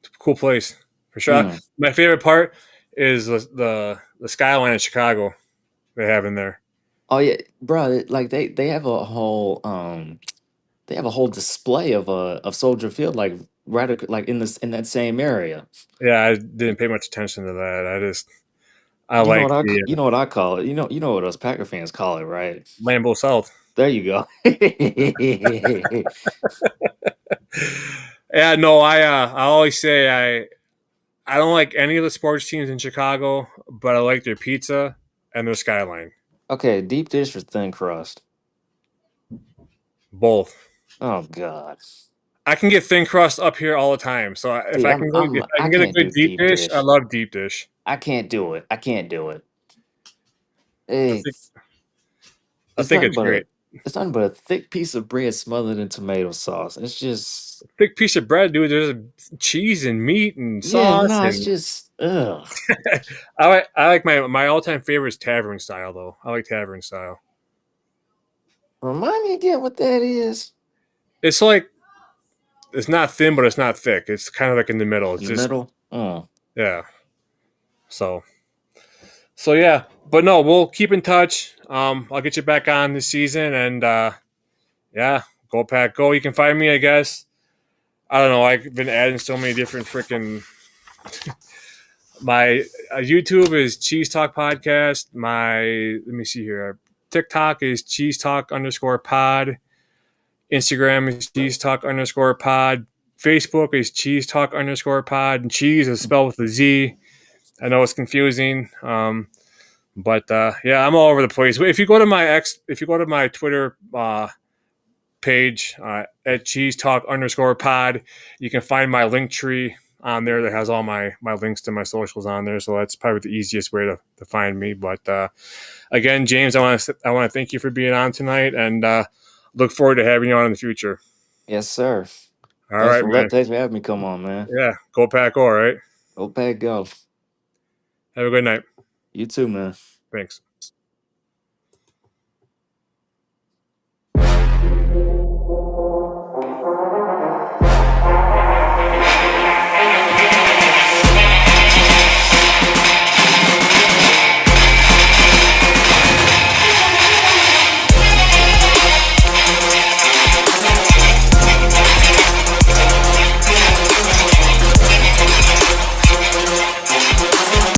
A: It's a cool place for sure.
B: Mm.
A: My favorite part is the skyline in Chicago they have in there.
B: Oh yeah, bro. Like they have a whole display of Soldier Field, like like in that same area.
A: Yeah, I didn't pay much attention to that. I like the
B: You know what I call it. You know what us Packer fans call it, right?
A: Lambeau South.
B: There you go.
A: Yeah, no, I always say I don't like any of the sports teams in Chicago, but I like their pizza and their skyline.
B: Okay, deep dish or thin crust?
A: Both.
B: Oh God,
A: I can get thin crust up here all the time. So if
B: see,
A: I can if I
B: I
A: can get a
B: can't
A: good
B: do
A: deep
B: deep
A: dish, I
B: dish.
A: love deep dish.
B: I can't do it. I can't do it.
A: I think
B: It's
A: I
B: it's
A: think
B: nothing
A: it's
B: but
A: great.
B: a thick piece of bread smothered in tomato sauce. It's just
A: Thick piece of bread, dude. There's cheese and meat and
B: yeah,
A: sauce,
B: no, it's
A: and
B: just ugh.
A: I like my all time favorite is tavern style though. I like tavern style.
B: Remind me again what that is.
A: It's like it's not thin, but it's not thick. It's kind of like in the middle. It's
B: In the
A: just
B: middle. Mm.
A: yeah. So yeah, but no, we'll keep in touch. I'll get you back on this season, and yeah, go Pack, go. You can find me, I guess. I don't know. I've been adding so many different freaking. My YouTube is Cheese Talk Podcast. My let me see here. TikTok is Cheese Talk underscore Pod. Instagram is Cheese Talk underscore Pod. Facebook is Cheese Talk underscore Pod. And cheese is spelled with a Z. I know it's confusing. But yeah, I'm all over the place. If you go to my Twitter page at Cheese Talk underscore Pod, you can find my link tree on there that has all my links to my socials on there. So that's probably the easiest way to find me. But again, James, I want to thank you for being on tonight, and look forward to having you on in the future.
B: Yes, sir.
A: All right, man.
B: Thanks for having me. Come on, man.
A: Yeah, go Pack, all right.
B: Go Pack, go.
A: Have a good night.
B: You too, man.
A: Thanks.